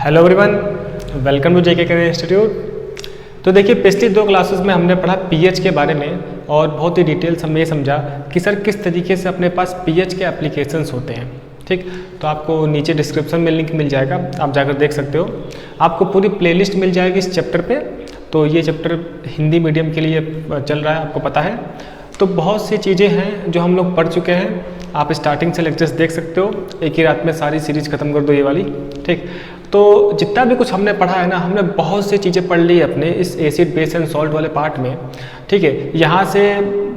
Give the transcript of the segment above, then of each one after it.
Hello everyone, welcome to JK career institute. तो देखिए, पिछली 2 क्लासेस में हमने पढ़ा पीएच के बारे में और बहुत ही डिटेल्स हमने ये समझा कि सर किस तरीके से अपने पास पीएच के एप्लीकेशंस होते हैं। ठीक, तो आपको नीचे डिस्क्रिप्शन में लिंक मिल जाएगा, आप जाकर देख सकते हो। आपको पूरी प्लेलिस्ट मिल जाएगी इस चैप्टर पे। तो ये चैप्टर हिंदी मीडियम के लिए चल रहा है, आपको पता है। तो बहुत सी चीज़ें हैं जो हम लोग पढ़ चुके हैं। आप स्टार्टिंग से लेक्चर्स देख सकते हो, एक ही रात में सारी सीरीज खत्म कर दो ये वाली। ठीक, तो जितना भी कुछ हमने पढ़ा है ना, हमने बहुत सी चीज़ें पढ़ ली अपने इस एसिड बेस एंड सॉल्ट वाले पार्ट में। ठीक है, यहाँ से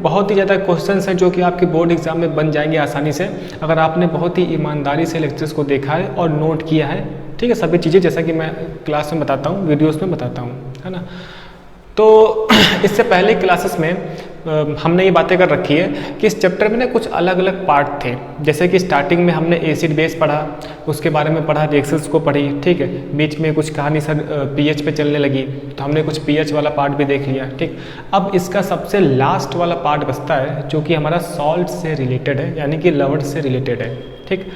बहुत ही ज़्यादा क्वेश्चंस हैं जो कि आपके बोर्ड एग्जाम में बन जाएंगे आसानी से, अगर आपने बहुत ही ईमानदारी से लेक्चर्स को देखा है और नोट किया है। ठीक है, सभी चीज़ें जैसा कि मैं क्लास में बताता हूँ, वीडियोज़ में बताता हूँ, है ना। तो इससे पहले क्लासेस में हमने ये बातें कर रखी है कि इस चैप्टर में ना कुछ अलग अलग पार्ट थे। जैसे कि स्टार्टिंग में हमने एसिड बेस पढ़ा, उसके बारे में पढ़ा, रिएक्शंस को पढ़ी। ठीक है, बीच में कुछ कहानी सर पीएच पे चलने लगी, तो हमने कुछ पीएच वाला पार्ट भी देख लिया। ठीक, अब इसका सबसे लास्ट वाला पार्ट बचता है जो कि हमारा सॉल्ट से रिलेटेड है, यानी कि लवण से रिलेटेड है। ठीक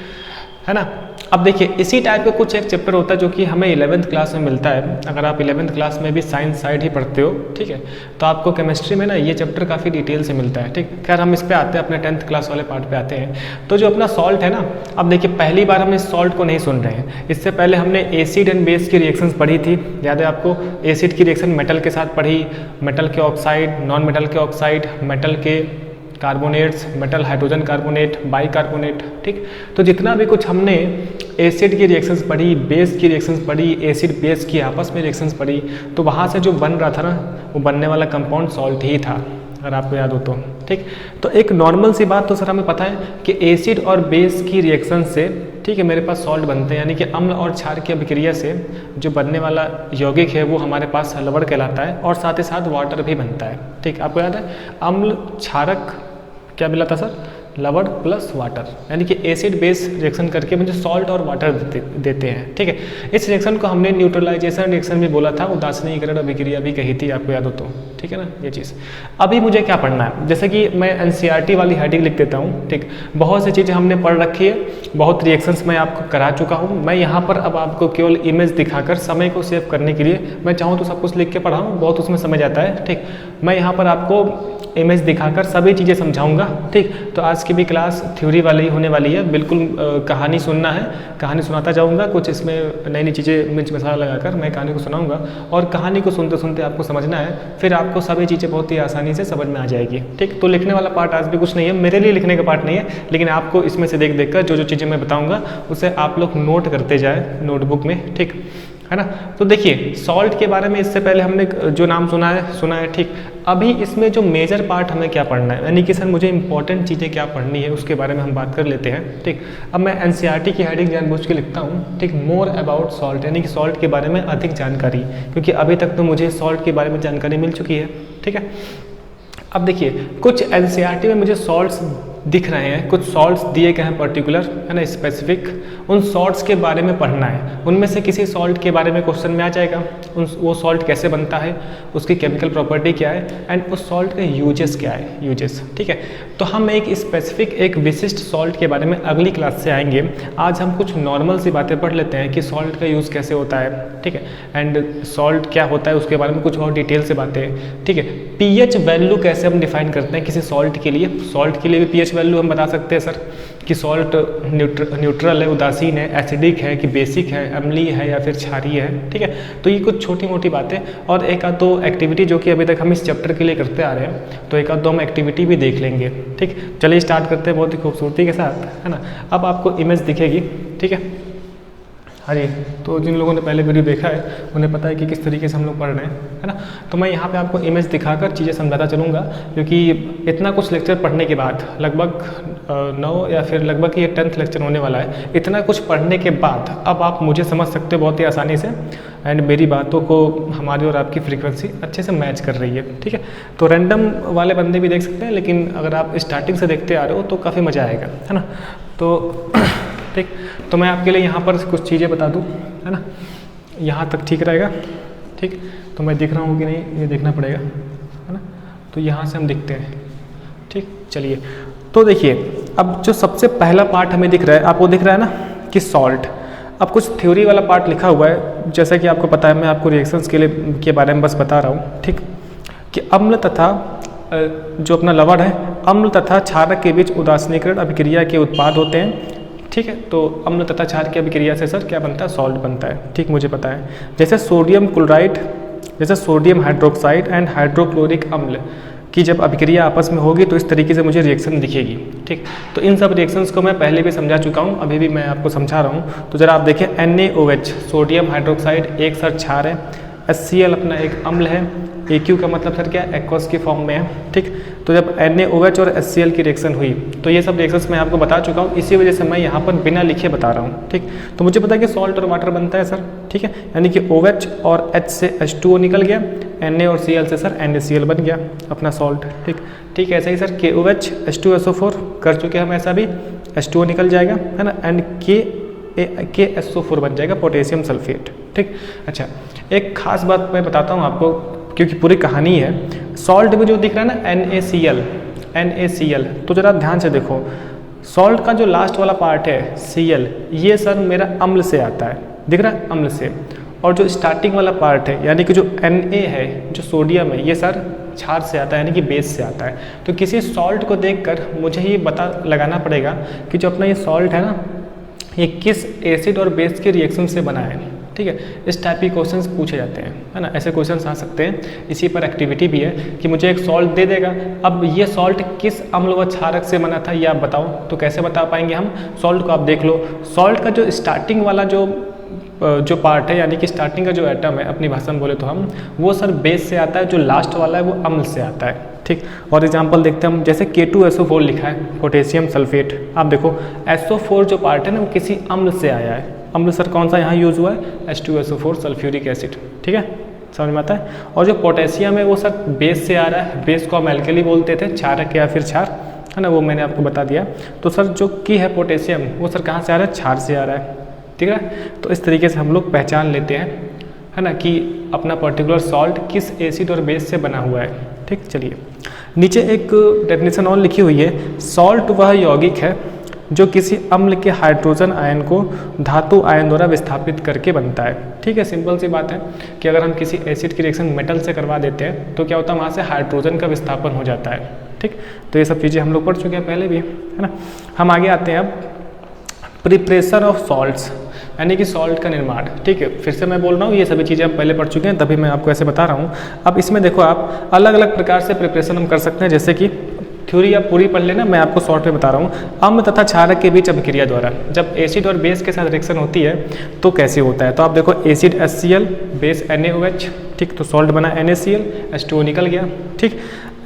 है ना। अब देखिए, इसी टाइप का कुछ एक चैप्टर होता है जो कि हमें 11th क्लास में मिलता है। अगर आप 11th क्लास में भी साइंस साइड ही पढ़ते हो, ठीक है, तो आपको केमिस्ट्री में ना ये चैप्टर काफ़ी डिटेल से मिलता है। ठीक, खैर हम इस पे आते हैं, अपने 10th क्लास वाले पार्ट पे आते हैं। तो जो अपना सॉल्ट है ना, अब देखिए पहली बार हम इस सॉल्ट को नहीं सुन रहे हैं। इससे पहले हमने एसिड एंड बेस की रिएक्शंस पढ़ी थी, याद है आपको। एसिड की रिएक्शन मेटल के साथ पढ़ी, मेटल के ऑक्साइड, नॉन मेटल के ऑक्साइड, मेटल के carbonates, metal hydrogen carbonate, bicarbonate. ठीक, तो जितना भी कुछ हमने एसिड की रिएक्शंस पढ़ी, बेस की रिएक्शंस पढ़ी, एसिड बेस की आपस में रिएक्शंस पढ़ी, तो वहाँ से जो बन रहा था ना, वो बनने वाला कंपाउंड सॉल्ट ही था, अगर आपको याद हो तो। ठीक, तो एक नॉर्मल सी बात तो सर हमें पता है कि एसिड और बेस की रिएक्शन से, ठीक है, मेरे पास सॉल्ट बनते हैं, यानी कि अम्ल और क्षार की अभिक्रिया से जो बनने वाला यौगिक है वो हमारे पास लवण कहलाता है, और साथ ही साथ वाटर भी बनता है। ठीक, आपको याद है, अम्ल क्षारक क्या मिला था सर, लवण प्लस वाटर, यानी कि एसिड बेस रिएक्शन करके मुझे सॉल्ट और वाटर देते हैं। ठीक है, इस रिएक्शन को हमने न्यूट्रलाइजेशन रिएक्शन भी बोला था, उदासीनीकरण अभिक्रिया भी कही थी, आपको याद हो तो। ठीक है ना, ये चीज़। अभी मुझे क्या पढ़ना है, जैसे कि मैं एनसीईआरटी वाली हेडिंग लिख देता हूँ। ठीक, बहुत सी चीज़ें हमने पढ़ रखी है, बहुत रिएक्शंस मैं आपको करा चुका हूँ। मैं यहाँ पर अब आपको केवल इमेज दिखाकर समय को सेव करने के लिए, मैं चाहूँ तो सब कुछ लिख के पढ़ाऊँ, बहुत उसमें समझ आता है। ठीक, मैं यहाँ पर आपको इमेज दिखाकर सभी चीज़ें समझाऊंगा। ठीक, तो आज की भी क्लास थ्योरी वाली होने वाली है, बिल्कुल कहानी सुनना है, कहानी सुनाता जाऊंगा, कुछ इसमें नई नई चीज़ें मिर्च मसाला लगाकर मैं कहानी को सुनाऊंगा, और कहानी को सुनते सुनते आपको समझना है, फिर आपको सभी चीज़ें बहुत ही आसानी से समझ में आ जाएगी। ठीक, तो लिखने वाला पार्ट आज भी कुछ नहीं है, मेरे लिए लिखने का पार्ट नहीं है, लेकिन आपको इसमें से देख देख कर जो जो चीज़ें मैं बताऊँगा उसे आप लोग नोट करते जाए नोटबुक में। ठीक है ना। तो देखिए, सॉल्ट के बारे में इससे पहले हमने जो नाम सुना है। ठीक, अभी इसमें जो मेजर पार्ट हमें क्या पढ़ना है, यानी कि सर मुझे इंपॉर्टेंट चीज़ें क्या पढ़नी है, उसके बारे में हम बात कर लेते हैं। ठीक, अब मैं एनसीईआरटी की हेडिंग जानबूझ के लिखता हूँ। ठीक, मोर अबाउट सॉल्ट, यानी कि सॉल्ट के बारे में अधिक जानकारी, क्योंकि अभी तक तो मुझे सॉल्ट के बारे में जानकारी मिल चुकी है। ठीक है, अब देखिए, कुछ एनसीईआरटी में मुझे सॉल्ट्स दिख रहे हैं, कुछ सॉल्ट्स दिए गए हैं पर्टिकुलर, है ना, स्पेसिफिक। उन सॉल्ट्स के बारे में पढ़ना है, उनमें से किसी सॉल्ट के बारे में क्वेश्चन में आ जाएगा। वो सॉल्ट कैसे बनता है, उसकी केमिकल प्रॉपर्टी क्या है, एंड उस सॉल्ट के यूजेस क्या है, यूजेस। ठीक है, तो हम एक स्पेसिफिक, एक विशिष्ट सॉल्ट के बारे में अगली क्लास से आएंगे। आज हम कुछ नॉर्मल सी बातें पढ़ लेते हैं कि सॉल्ट का यूज़ कैसे होता है। ठीक है, एंड सॉल्ट क्या होता है उसके बारे में कुछ और डिटेल से बातें। ठीक है, पीएच वैल्यू कैसे हम डिफाइन करते हैं किसी सॉल्ट के लिए। सॉल्ट के लिए भी पीएच वैल्यू हम बता सकते हैं सर, कि सॉल्ट न्यूट्रल है, उदासीन है, एसिडिक है कि बेसिक है, अम्लीय है या फिर क्षारीय है। ठीक है, तो ये कुछ छोटी मोटी बातें, और एक आध दो एक्टिविटी जो कि अभी तक हम इस चैप्टर के लिए करते आ रहे हैं, तो एक आध दो हम एक्टिविटी भी देख लेंगे। ठीक, चलिए स्टार्ट करते हैं बहुत ही खूबसूरती के साथ, है ना। अब आपको इमेज दिखेगी। ठीक है, हाँ जी, तो जिन लोगों ने पहले वीडियो देखा है उन्हें पता है कि किस तरीके से हम लोग पढ़ रहे हैं, है ना। तो मैं यहाँ पे आपको इमेज दिखाकर चीज़ें समझाता चलूँगा, क्योंकि इतना कुछ लेक्चर पढ़ने के बाद, लगभग 9 या फिर लगभग ये 10th लेक्चर होने वाला है, इतना कुछ पढ़ने के बाद अब आप मुझे समझ सकते हो बहुत ही आसानी से, एंड मेरी बातों को हमारी और आपकी फ्रीक्वेंसी अच्छे से मैच कर रही है। ठीक है, तो रैंडम वाले बंदे भी देख सकते हैं, लेकिन अगर आप स्टार्टिंग से देखते आ रहे हो तो काफ़ी मज़ा आएगा, है ना। तो ठीक, तो मैं आपके लिए यहाँ पर कुछ चीज़ें बता दूँ, है ना। यहाँ तक ठीक रहेगा। ठीक, तो मैं दिख रहा हूँ कि नहीं ये देखना पड़ेगा, है ना। तो यहाँ से हम दिखते हैं। ठीक, चलिए, तो देखिए, अब जो सबसे पहला पार्ट हमें दिख रहा है, आपको दिख रहा है ना कि सॉल्ट। अब कुछ थ्योरी वाला पार्ट लिखा हुआ है, जैसा कि आपको पता है, मैं आपको रिएक्शंस के बारे में बस बता रहा हूँ, ठीक, कि अम्ल तथा जो अपना लवण है, अम्ल तथा क्षारक के बीच उदासीनीकरण अभिक्रिया के उत्पाद होते हैं, ठीक है। तो अम्ल तथा क्षार की अभिक्रिया से सर क्या बनता है, सॉल्ट बनता है, ठीक, मुझे पता है। जैसे सोडियम क्लोराइड, जैसे सोडियम हाइड्रोक्साइड एंड हाइड्रोक्लोरिक अम्ल की जब अभिक्रिया आपस में होगी तो इस तरीके से मुझे रिएक्शन दिखेगी, ठीक। तो इन सब रिएक्शंस को मैं पहले भी समझा चुका हूँ, अभी भी मैं आपको समझा रहा हूँ। तो ज़रा आप देखें, NaOH सोडियम हाइड्रोक्साइड एक सर क्षार है, HCl अपना एक अम्ल है, AQ का मतलब सर क्या, एक्वस की फॉर्म में है, ठीक। तो जब NaOH और HCl की रिएक्शन हुई तो ये सब रिएक्शंस मैं आपको बता चुका हूँ, इसी वजह से मैं यहाँ पर बिना लिखे बता रहा हूँ, ठीक। तो मुझे पता है कि सॉल्ट और वाटर बनता है सर, ठीक है, यानी कि OH और H से H2O निकल गया, Na और Cl से सर NaCl बन गया अपना सॉल्ट, ठीक। ठीक ऐसा ही सर KOH H2SO4 कर चुके हम, ऐसा भी H2O निकल जाएगा, है ना, एंड KSO4 बन जाएगा, पोटेशियम सल्फेट, ठीक। अच्छा, एक खास बात मैं बताता हूँ आपको, क्योंकि पूरी कहानी है। सॉल्ट में जो दिख रहा है ना NaCl, तो जरा ध्यान से देखो, सॉल्ट का जो लास्ट वाला पार्ट है Cl, ये सर मेरा अम्ल से आता है, दिख रहा है, अम्ल से। और जो स्टार्टिंग वाला पार्ट है यानी कि जो Na है, जो सोडियम है, ये सर क्षार से आता है, यानी कि बेस से आता है। तो किसी सॉल्ट को देखकर मुझे ये पता लगाना पड़ेगा कि जो अपना ये सॉल्ट है ना, ये किस एसिड और बेस के रिएक्शन से बना है, ठीक है। इस टाइप के क्वेश्चंस पूछे जाते हैं, है ना, ऐसे क्वेश्चंस आ सकते हैं। इसी पर एक्टिविटी भी है कि मुझे एक सॉल्ट दे देगा, अब ये सॉल्ट किस अम्ल व क्षारक से बना था ये आप बताओ। तो कैसे बता पाएंगे हम, सॉल्ट को आप देख लो, सॉल्ट का जो स्टार्टिंग वाला जो पार्ट है, यानी कि स्टार्टिंग का जो एटम है, अपनी भाषा में बोले तो हम, वो सर बेस से आता है, जो लास्ट वाला है वो अम्ल से आता है, ठीक। और एग्जांपल देखते हैं हम, जैसे K2SO4 लिखा है, पोटेशियम सल्फेट। आप देखो SO4 जो पार्ट है ना, वो किसी अम्ल से आया है। अम्ल सर कौन सा यहाँ यूज़ हुआ है, H2SO4 सल्फ्यूरिक एसिड, ठीक है, समझ में आता है। और जो पोटेशियम है वो सर बेस से आ रहा है, बेस को हम एल्कली बोलते थे, क्षारक या फिर क्षार, है ना, वो मैंने आपको बता दिया। तो सर जो की है पोटेशियम, वो सर कहाँ से आ रहा है, क्षार से आ रहा है, ठीक है। तो इस तरीके से हम लोग पहचान लेते हैं, है ना, कि अपना पर्टिकुलर सॉल्ट किस एसिड और बेस से बना हुआ है, ठीक। चलिए, नीचे एक डेफिनेशन और लिखी हुई है, सॉल्ट वह यौगिक है जो किसी अम्ल के हाइड्रोजन आयन को धातु आयन द्वारा विस्थापित करके बनता है, ठीक है। सिंपल सी बात है कि अगर हम किसी एसिड की रिएक्शन मेटल से करवा देते हैं तो क्या होता है, वहाँ से हाइड्रोजन का विस्थापन हो जाता है, ठीक। तो ये सब चीज़ें हम लोग पढ़ चुके हैं पहले भी, है ना। हम आगे आते हैं अब, प्रिपरेशन ऑफ सॉल्ट्स, यानी कि सॉल्ट का निर्माण, ठीक है। फिर से मैं बोल रहा हूँ, ये सभी चीज़ें हम पहले पढ़ चुके हैं, तभी मैं आपको ऐसे बता रहा हूँ। अब इसमें देखो, आप अलग अलग प्रकार से प्रिपरेशन हम कर सकते हैं, जैसे कि थ्योरी आप पूरी पढ़ लेना, मैं आपको शॉर्ट में बता रहा हूँ। अम्ल तथा क्षारक के बीच अभिक्रिया द्वारा जब एसिड और बेस के साथ रिएक्शन होती है तो कैसे होता है। तो आप देखो, एसिड HCl, बेस NaOH, ठीक, तो सॉल्ट बना NaCl, H2O निकल गया, ठीक।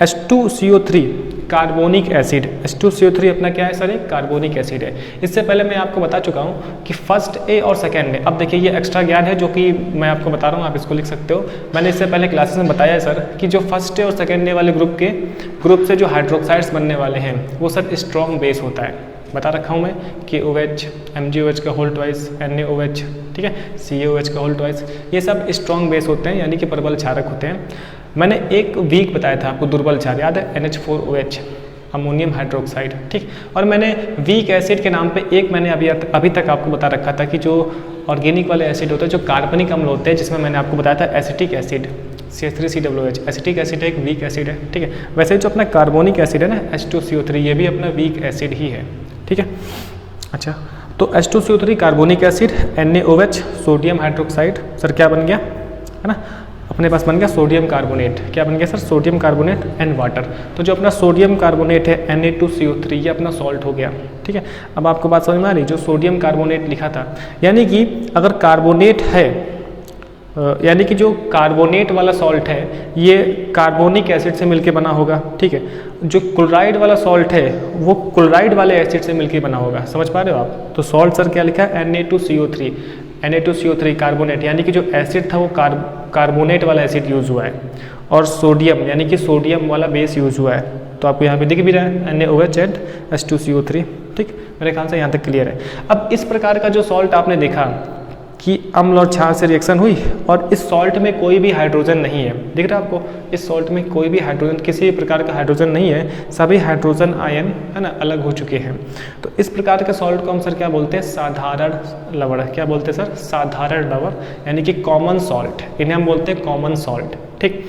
H2CO3 कार्बोनिक एसिड, H2CO3 अपना क्या है सर, एक कार्बोनिक एसिड है। इससे पहले मैं आपको बता चुका हूँ कि फर्स्ट ए और सेकेंड ए, अब देखिए ये एक्स्ट्रा ज्ञान है जो कि मैं आपको बता रहा हूँ, आप इसको लिख सकते हो। मैंने इससे पहले क्लासेस में बताया है सर कि जो फर्स्ट ए और सेकेंड ए वाले ग्रुप से जो हाइड्रोक्साइड्स बनने वाले हैं वो सर स्ट्रॉन्ग बेस होता है, बता रखा हूँ मैं, KOH, MgOH का होल ट्वाइस, NaOH, ठीक है, CaOH का होल ट्वाइस, ये सब स्ट्रॉन्ग बेस होते हैं, यानी कि प्रबल क्षारक होते हैं। मैंने एक वीक बताया था आपको दुर्बल क्षार, याद है, NH4OH, अमोनियम हाइड्रोक्साइड, ठीक। और मैंने वीक एसिड के नाम पे एक मैंने अभी तक आपको बता रखा था कि जो ऑर्गेनिक वाले एसिड होते हैं, जो कार्बनिक अम्ल होते हैं, जिसमें मैंने आपको बताया था acetic acid, CH3COOH, acetic acid एक वीक एसिड है, ठीक है। वैसे जो अपना कार्बोनिक एसिड है ना, H2CO3, ये भी अपना वीक एसिड ही है, ठीक है। अच्छा, तो H2CO3 carbonic acid, NaOH sodium hydroxide, sir क्या बन गया, है ना, अपने पास बन गया सोडियम कार्बोनेट। क्या बन गया sir, sodium carbonate and water. तो जो अपना सोडियम कार्बोनेट है Na2CO3, ये अपना सॉल्ट हो गया, ठीक है। अब आपको बात समझ में आ रही, जो सोडियम कार्बोनेट लिखा था, यानी कि अगर कार्बोनेट है, यानी कि जो कार्बोनेट वाला सॉल्ट है ये कार्बोनिक एसिड से मिलके बना होगा, ठीक है। जो क्लोराइड वाला सॉल्ट है वो क्लोराइड वाले एसिड से मिलके बना होगा, समझ पा रहे हो आप। तो सॉल्ट सर क्या लिखा है, Na2CO3 कार्बोनेट, यानी कि जो एसिड था वो कार्बोनेट वाला एसिड यूज़ हुआ है, और सोडियम यानी कि सोडियम वाला बेस यूज़ हुआ है। तो आपको यहाँ पे दिख भी रहा है NaOH एंड H2CO3, ठीक। मेरे ख्याल से यहाँ तक क्लियर है। अब इस प्रकार का जो सॉल्ट आपने देखा, कि अम्ल और क्षार से रिएक्शन हुई और इस सॉल्ट में कोई भी हाइड्रोजन नहीं है, दिख रहा है आपको, इस सॉल्ट में कोई भी हाइड्रोजन, किसी भी प्रकार का हाइड्रोजन नहीं है, सभी हाइड्रोजन आयन है ना अलग हो चुके हैं। तो इस प्रकार के सॉल्ट को हम सर क्या बोलते हैं, साधारण लवण। क्या बोलते हैं सर, साधारण लवण, यानी कि कॉमन सॉल्ट, इन्हें हम बोलते हैं कॉमन सॉल्ट। ठीक,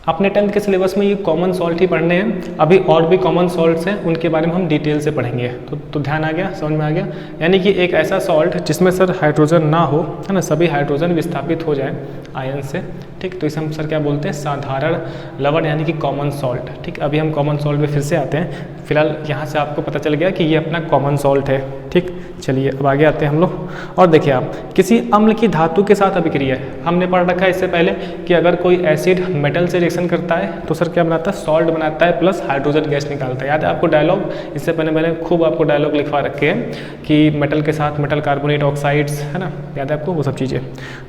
अपने 10th के सिलेबस में ये कॉमन सॉल्ट ही पढ़ने हैं, अभी और भी कॉमन सॉल्ट्स हैं उनके बारे में हम डिटेल से पढ़ेंगे। तो ध्यान आ गया, समझ में आ गया, यानी कि एक ऐसा सॉल्ट जिसमें सर हाइड्रोजन ना हो, है ना, सभी हाइड्रोजन विस्थापित हो जाए आयन से। ठीक, तो इसे हम सर क्या बोलते हैं, साधारण लवण यानी कि कॉमन सॉल्ट। ठीक, अभी हम कॉमन सॉल्ट में फिर से आते हैं, फिलहाल यहाँ से आपको पता चल गया कि ये अपना कॉमन सॉल्ट है। ठीक, चलिए अब आगे आते हैं हम लोग। और देखिए आप, किसी अम्ल की धातु के साथ अभिक्रिया, हमने पढ़ रखा है इससे पहले कि अगर कोई एसिड मेटल से रिएक्शन करता है तो सर क्या बनाता है, सॉल्ट बनाता है प्लस हाइड्रोजन गैस निकालता है। याद है आपको डायलॉग, इससे पहले मैंने खूब आपको डायलॉग लिखवा रखे हैं कि मेटल के साथ मेटल कार्बोनेट ऑक्साइड्स, है ना, याद है आपको वो सब चीज़ें।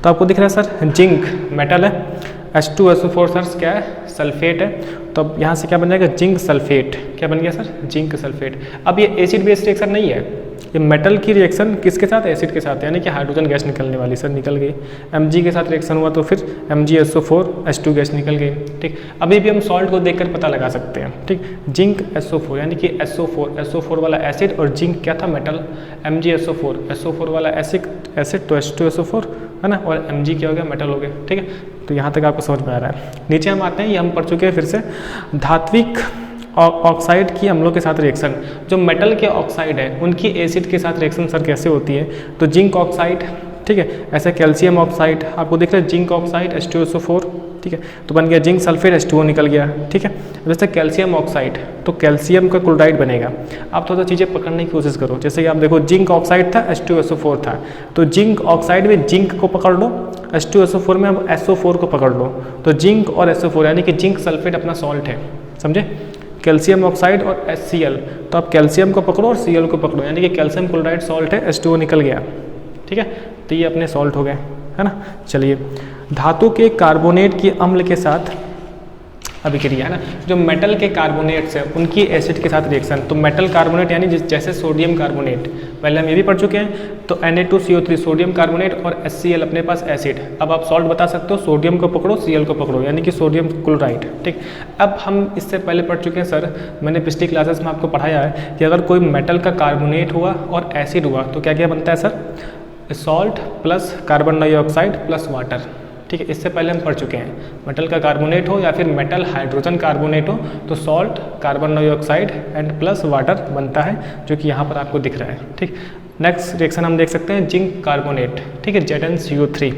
तो आपको दिख रहा है सर, जिंक मेटल है, H2SO4 सर क्या है, सल्फेट है, तो अब यहाँ से क्या बन जाएगा, जिंक सल्फेट। क्या बन गया सर, जिंक सल्फेट। अब ये एसिड बेस रिएक्शन नहीं है, ये मेटल की रिएक्शन किसके साथ, एसिड के साथ, यानी कि हाइड्रोजन गैस निकलने वाली, सर निकल गई। Mg के साथ रिएक्शन हुआ तो फिर MgSO4 H2 गैस निकल गई। ठीक, अभी भी हम सॉल्ट को देखकर पता लगा सकते हैं। ठीक, जिंक SO4 यानी कि SO4 वाला एसिड और जिंक क्या था, मेटल, MgSO4 वाला एसिड तो H2SO4 है ना, और Mg क्या हो गया, मेटल हो गया। ठीक है, तो यहाँ तक आपको समझ में आ रहा है। नीचे हम आते हैं, ये हम पढ़ चुके हैं फिर से, धात्विक ऑक्साइड की अम्लों के साथ रिएक्शन। जो मेटल के ऑक्साइड है उनकी एसिड के साथ रिएक्शन सर कैसे होती है, तो जिंक ऑक्साइड, ठीक है, ऐसे कैल्शियम ऑक्साइड आपको दिख रहा है, जिंक ऑक्साइड H2SO4, ठीक है, तो बन गया जिंक सल्फेट H2O निकल गया। ठीक है, जैसे कैल्शियम ऑक्साइड, तो कैल्शियम का क्लोराइड बनेगा। आप थोड़ा सा चीज़ें पकड़ने की कोशिश करो, जैसे कि आप देखो जिंक ऑक्साइड था, H2SO4 था, तो जिंक ऑक्साइड में जिंक को पकड़ लो, H2SO4 में अब SO4 को पकड़ लो, तो जिंक और SO4 यानी कि जिंक सल्फेट अपना सॉल्ट है, समझे। कैल्शियम ऑक्साइड और HCl, तो आप कैल्शियम को पकड़ो और Cl को पकड़ो, यानी कि कैल्शियम क्लोराइड सॉल्ट है, H2O निकल गया। ठीक है, तो ये अपने सॉल्ट हो गए, है ना। चलिए, धातु के कार्बोनेट की अम्ल के साथ अभिक्रिया, है ना, जो मेटल के कार्बोनेट्स हैं उनकी एसिड के साथ रिएक्शन। तो मेटल कार्बोनेट यानी जैसे सोडियम कार्बोनेट, पहले हम ये भी पढ़ चुके हैं, तो Na2CO3 सोडियम कार्बोनेट और HCl अपने पास एसिड। अब आप सॉल्ट बता सकते हो, सोडियम को पकड़ो, Cl को पकड़ो, यानी कि सोडियम क्लोराइड। ठीक, अब हम इससे पहले पढ़ चुके हैं सर, मैंने पिछली क्लासेस में आपको पढ़ाया है कि अगर कोई मेटल का कार्बोनेट हुआ और एसिड हुआ तो क्या क्या बनता है sir, salt plus carbon dioxide plus water. ठीक है, इससे पहले हम पढ़ चुके हैं, मेटल का कार्बोनेट हो या फिर मेटल हाइड्रोजन कार्बोनेट हो तो salt, carbon dioxide and plus water बनता है, जो कि यहाँ पर आपको दिख रहा है। ठीक, नेक्स्ट रिएक्शन हम देख सकते हैं, जिंक कार्बोनेट, ठीक है, ZnCO3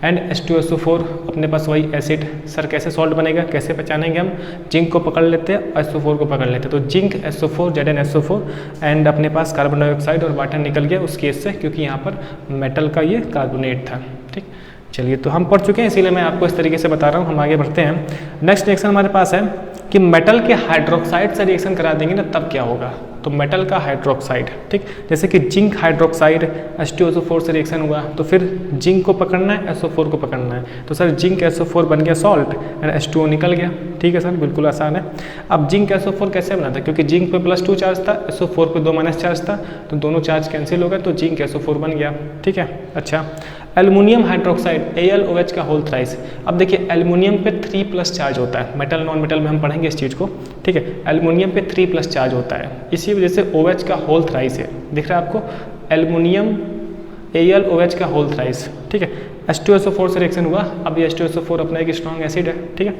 एंड H2SO4 अपने पास वही एसिड। सर कैसे सॉल्ट बनेगा, कैसे पहचानेंगे हम, जिंक को पकड़ लेते हैं, SO4 को पकड़ लेते हैं, तो जिंक SO4 ZnSO4 एंड अपने पास कार्बन डाइऑक्साइड और वाटर निकल गया उस केस से, क्योंकि यहाँ पर मेटल का ये कार्बोनेट था। ठीक, चलिए, तो हम पढ़ चुके हैं, इसीलिए मैं आपको इस तरीके से बता रहा हूँ। हम आगे बढ़ते हैं। नेक्स्ट रिएक्शन हमारे पास है कि मेटल के हाइड्रोक्साइड से रिएक्शन करा देंगे ना, तब क्या होगा, तो मेटल का हाइड्रोक्साइड, ठीक, जैसे कि जिंक हाइड्रोक्साइड H2SO4 से रिएक्शन हुआ तो फिर जिंक को पकड़ना है, SO4 को पकड़ना है, तो सर जिंक SO4 बन गया सॉल्ट एंड H2O निकल गया। ठीक है सर, बिल्कुल आसान है। अब जिंक SO4 कैसे बनाता है, क्योंकि जिंक पे +2 चार्ज था, SO4 पे 2- चार्ज था, तो दोनों चार्ज कैंसिल हो गए, तो जिंक SO4 बन गया। ठीक है, अच्छा, एल्युमिनियम हाइड्रोक्साइड AlOH का होल थ्राइस। अब देखिए, एल्युमिनियम पे 3+ चार्ज होता है, मेटल नॉन मेटल में हम पढ़ेंगे इस चीज़ को। ठीक है, एल्युमिनियम पे 3+ चार्ज होता है, इसी वजह से OH का होल थ्राइस है, दिख रहा है आपको, एल्युमिनियम AlOH का होल थ्राइस। ठीक है, H2SO4 से रिएक्शन हुआ, अब ये H2SO4 अपना एक स्ट्रॉन्ग एसिड है। ठीक है,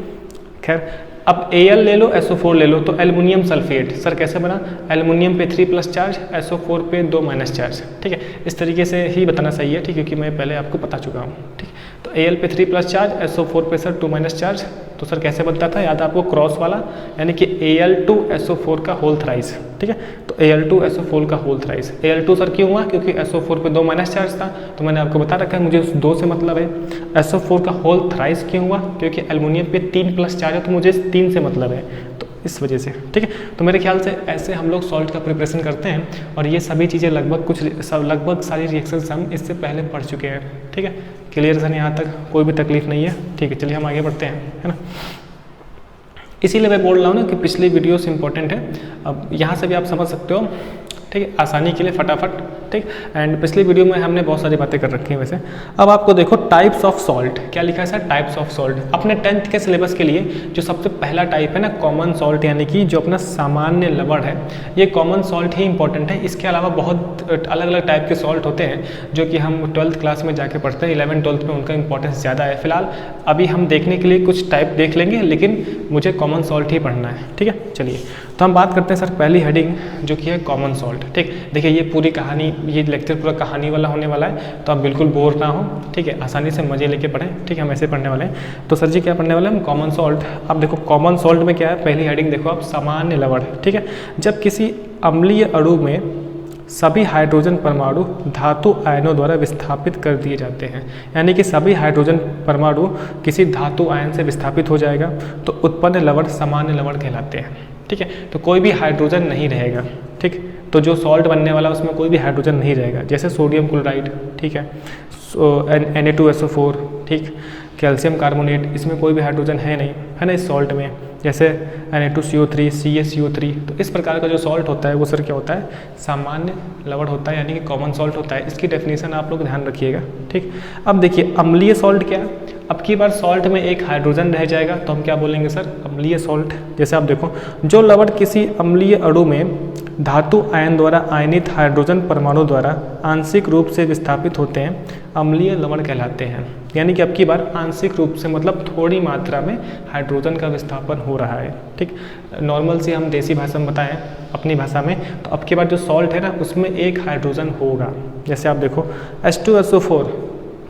खैर, अब Al ले लो, SO4 ले लो, तो एल्युमिनियम सल्फेट। सर कैसे बना, एल्युमिनियम पे 3+ चार्ज, SO4 पे 2- चार्ज। ठीक है, इस तरीके से ही बताना सही है, ठीक, क्योंकि मैं पहले आपको बता चुका हूँ। ठीक, तो Al पे 3+ चार्ज, SO4 पे सर 2- चार्ज, तो सर कैसे बनता था, याद आपको क्रॉस वाला, यानी कि Al2SO4 का होल थ्राइस। ठीक है, तो Al2SO4 का होल थ्राइस। Al2 सर क्यों हुआ, क्योंकि SO4 पे 2- चार्ज था, तो मैंने आपको बता रखा है, मुझे उस 2 से मतलब है। SO4 का होल थ्राइस क्यों हुआ, क्योंकि एल्युमिनियम पे 3+ चार्ज है, तो मुझे 3 से मतलब है, तो इस वजह से। ठीक है, तो मेरे ख्याल से ऐसे हम लोग सॉल्ट का प्रिपरेशन करते हैं, और ये सभी चीज़ें लगभग सारी रिएक्शंस हम इससे पहले पढ़ चुके हैं। ठीक है, क्लियर सर, यहाँ तक कोई भी तकलीफ नहीं है। ठीक है, चलिए हम आगे बढ़ते हैं, है ना। इसीलिए मैं बोल रहा हूँ ना कि पिछली वीडियोस इंपॉर्टेंट है, अब यहाँ से भी आप समझ सकते हो। ठीक है, आसानी के लिए फटाफट ठीक। एंड पिछली वीडियो में हमने बहुत सारी बातें कर रखी हैं वैसे। अब आपको देखो टाइप्स ऑफ सॉल्ट, क्या लिखा है सर, टाइप्स ऑफ सॉल्ट। अपने 10th के सिलेबस के लिए जो सबसे पहला टाइप है ना कॉमन सॉल्ट, यानी कि जो अपना सामान्य लवण है, ये कॉमन सॉल्ट ही इंपॉर्टेंट है। इसके अलावा बहुत अलग अलग टाइप के सॉल्ट होते हैं जो कि हम 12th क्लास में जाके पढ़ते हैं, 11th 12th में उनका इंपॉर्टेंस ज़्यादा है। फिलहाल अभी हम देखने के लिए कुछ टाइप देख लेंगे, लेकिन मुझे कॉमन सॉल्ट ही पढ़ना है, ठीक है। चलिए तो हम बात करते हैं सर पहली हेडिंग जो कि है कॉमन सॉल्ट, ठीक। देखिए ये पूरी कहानी, ये लेक्चर पूरा कहानी वाला होने वाला है, तो आप बिल्कुल बोर ना हो, ठीक है, आसानी से मजे लेके पढ़ें, ठीक है। हम ऐसे पढ़ने वाले हैं। तो सर जी क्या पढ़ने वाले हैं हम, कॉमन सॉल्ट। अब देखो कॉमन सॉल्ट में क्या है, पहली हेडिंग देखो आप, सामान्य लवण, ठीक है। जब किसी अम्लीय अणु में सभी हाइड्रोजन परमाणु धातु आयनों द्वारा विस्थापित कर दिए जाते हैं, यानी कि सभी हाइड्रोजन परमाणु किसी धातु आयन से विस्थापित हो जाएगा तो उत्पन्न लवण सामान्य लवण कहलाते हैं, ठीक है। तो कोई भी हाइड्रोजन नहीं रहेगा, ठीक। तो जो सॉल्ट बनने वाला उसमें कोई भी हाइड्रोजन नहीं रहेगा, जैसे सोडियम क्लोराइड, ठीक है, Na2SO4, ठीक, कैल्शियम कार्बोनेट, इसमें कोई भी हाइड्रोजन है नहीं, है ना इस सॉल्ट में, जैसे Na2CO3, CaCO3। तो इस प्रकार का जो सॉल्ट होता है वो सर क्या होता है, सामान्य लवण होता है, यानी कि कॉमन सॉल्ट होता है। इसकी डेफिनेशन आप लोग ध्यान रखिएगा, ठीक। अब देखिए अम्लीय सॉल्ट क्या है, अब की बार सॉल्ट में एक हाइड्रोजन रह जाएगा तो हम क्या बोलेंगे सर, अम्लीय सॉल्ट। जैसे आप देखो जो लवण किसी अम्लीय अणु में धातु आयन द्वारा आयनित हाइड्रोजन परमाणु द्वारा आंशिक रूप से विस्थापित होते हैं अम्लीय लवण कहलाते हैं। यानी कि अब की बार आंशिक रूप से मतलब थोड़ी मात्रा में हाइड्रोजन का विस्थापन हो रहा है, ठीक। नॉर्मल से हम देसी भाषा में बताएं अपनी भाषा में, तो अब की बार जो सॉल्ट है ना उसमें एक हाइड्रोजन होगा। जैसे आप देखो H2SO4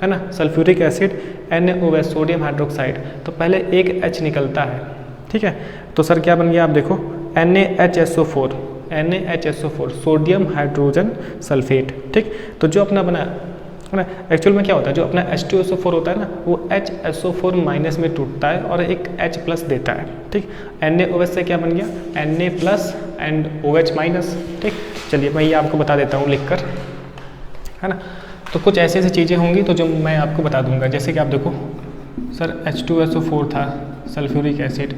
है ना, sulphuric acid, NaOH sodium hydroxide, तो पहले एक H निकलता है, ठीक है। तो सर क्या बन गया, आप देखो NaHSO4 सोडियम हाइड्रोजन सल्फेट, ठीक। तो जो अपना बना है ना, एक्चुअल में क्या होता है, जो अपना H2SO4 होता है ना वो HSO4 माइनस में टूटता है और एक H प्लस देता है, ठीक। NaOH से क्या बन गया, Na plus and OH minus, ठीक। चलिए मैं ये आपको बता देता हूँ लिख कर, है ना। तो कुछ ऐसी ऐसी चीज़ें होंगी तो जो मैं आपको बता दूंगा, जैसे कि आप देखो सर H2SO4 था, सल्फ्यूरिक एसिड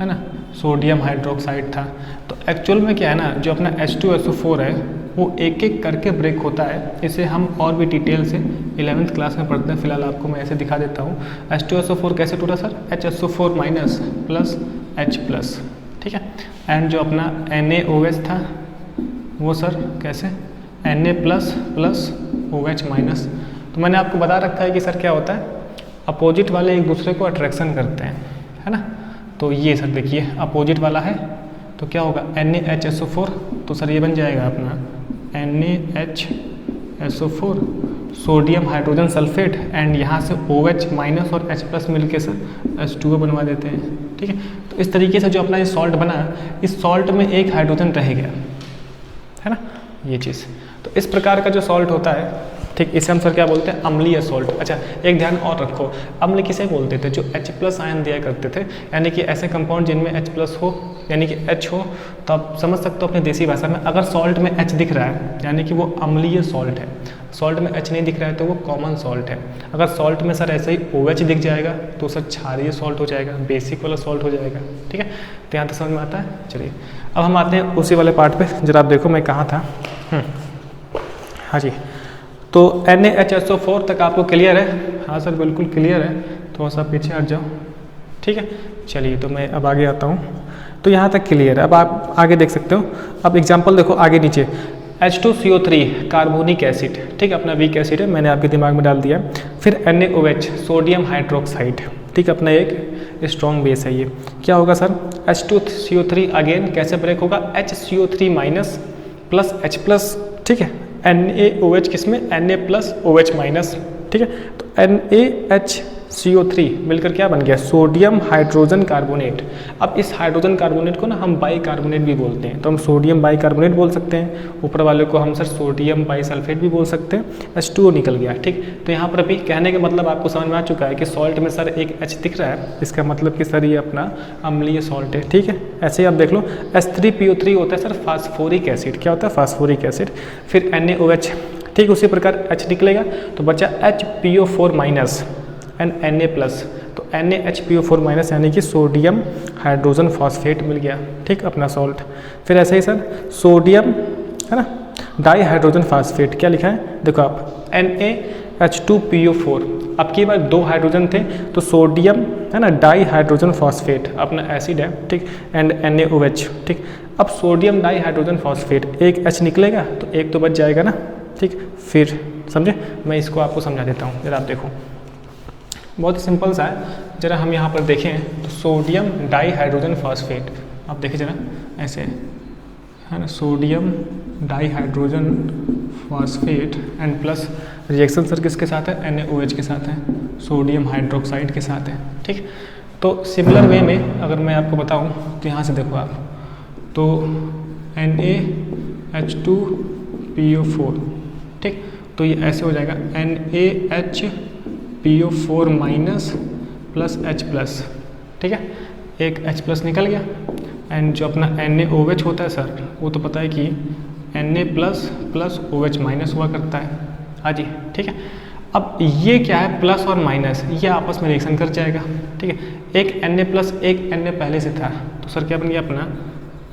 है ना, सोडियम हाइड्रोक्साइड था। तो एक्चुअल में क्या है ना, जो अपना H2SO4 है वो एक एक करके ब्रेक होता है। इसे हम और भी डिटेल से 11th क्लास में पढ़ते हैं, फिलहाल आपको मैं ऐसे दिखा देता हूँ। H2SO4 कैसे टूटा sir, HSO4 minus plus H plus, ठीक है। एंड जो अपना NaOH था वो सर कैसे, Na plus plus OH minus. तो मैंने आपको बता रखा है कि सर क्या होता है, अपोजिट वाले एक दूसरे को अट्रैक्शन करते हैं, है ना। तो ये सर देखिए अपोजिट वाला है तो क्या होगा NaHSO4, तो सर ये बन जाएगा अपना NaHSO4 sodium hydrogen sulphate, and यहाँ से OH माइनस और H प्लस मिल के सर H2O बनवा देते हैं, ठीक है। तो इस तरीके से जो अपना ये सॉल्ट बना, इस सॉल्ट में एक हाइड्रोजन रह गया, है ना, ये चीज़। तो इस प्रकार का जो सॉल्ट होता है, ठीक, इसे हम सर क्या बोलते हैं, अम्लीय सॉल्ट। अच्छा एक ध्यान और रखो, अम्ल किसे बोलते थे, जो H प्लस आयन दिया करते थे, यानी कि ऐसे कंपाउंड जिनमें H प्लस हो, यानी कि H हो, तो आप समझ सकते हो अपनी देसी भाषा में, अगर सॉल्ट में H दिख रहा है यानी कि वो अम्लीय सॉल्ट है, सॉल्ट में H नहीं दिख रहा है तो वो कॉमन सॉल्ट है। अगर सॉल्ट में सर ऐसे ही OH दिख जाएगा तो सर क्षारीय सॉल्ट हो जाएगा, बेसिक वाला सॉल्ट हो जाएगा, ठीक है। तो यहाँ तक समझ में आता है। चलिए अब हम आते हैं उसी वाले पार्ट पे, जरा आप देखो मैं कहाँ था। हाँ जी, तो NaHSO4 तक आपको क्लियर है, हाँ सर बिल्कुल क्लियर है, थोड़ा सा पीछे हट जाओ, ठीक है। चलिए तो मैं अब आगे आता हूँ, तो यहाँ तक क्लियर है। अब आप आगे देख सकते हो, अब एग्जांपल देखो आगे नीचे, H2CO3 कार्बोनिक एसिड, ठीक, अपना वीक एसिड है, मैंने आपके दिमाग में डाल दिया। फिर NaOH सोडियम हाइड्रोक्साइड, ठीक, अपना एक स्ट्रॉन्ग बेस है। ये क्या होगा सर, H2CO3 अगेन कैसे ब्रेक होगा, HCO3 minus plus H plus, ठीक है, NaOH किसमें, Na प्लस OH माइनस, ठीक है। तो NaHCO3 मिलकर क्या बन गया, सोडियम हाइड्रोजन कार्बोनेट। अब इस हाइड्रोजन कार्बोनेट को ना हम बाई कार्बोनेट भी बोलते हैं, तो हम सोडियम बाई कार्बोनेट बोल सकते हैं, ऊपर वाले को हम सर सोडियम बाई सल्फेट भी बोल सकते हैं। H2O निकल गया, ठीक। तो यहाँ पर अभी कहने का मतलब आपको समझ में आ चुका है कि सॉल्ट में सर एक H दिख रहा है, इसका मतलब कि सर ये अपना अम्लीय सॉल्ट है, ठीक है। ऐसे ही आप देख लो H3PO3 होता है सर फास्फोरिक एसिड, क्या होता है, फास्फोरिक एसिड। फिर NaOH, ठीक, उसी प्रकार H निकलेगा तो बचा HPO4 minus and Na plus, तो NaHPO4 माइनस यानी कि सोडियम हाइड्रोजन फॉस्फेट मिल गया, ठीक, अपना सॉल्ट। फिर ऐसे ही सर सोडियम है ना, डाई हाइड्रोजन फास्फेट, क्या लिखा है देखो आप, NaH2PO4। अब की बार 2 हाइड्रोजन थे तो सोडियम है ना डाई हाइड्रोजन फॉस्फेट अपना एसिड है, ठीक, एंड NaOH, ठीक। अब सोडियम डाई हाइड्रोजन फॉस्फेट, एक H निकलेगा तो एक तो बच जाएगा ना, ठीक। फिर समझे, मैं इसको आपको समझा देता हूँ, जरा आप देखो, बहुत ही सिंपल सा है। जरा हम यहाँ पर देखें तो सोडियम डाई हाइड्रोजन फॉस्फेट, आप देखिए जरा ऐसे है ना, sodium di hydrogen phosphate and plus reaction sir किसके साथ है, NaOH के साथ है, सोडियम हाइड्रोक्साइड के साथ है, ठीक। तो सिमिलर वे में अगर मैं आपको बताऊं तो यहाँ से देखो आप, तो NaH2PO4, ठीक, तो ये ऐसे हो जाएगा NaHPO4 minus plus H plus, ठीक है, एक H प्लस निकल गया। एंड जो अपना NaOH होता है सर, वो तो पता है कि Na plus plus OH minus हुआ करता है, हाँ जी, ठीक है। अब ये क्या है, प्लस और माइनस, ये आपस में रिएक्शन कर जाएगा, ठीक है। एक Na प्लस एक Na पहले से था, तो सर क्या बन गया अपना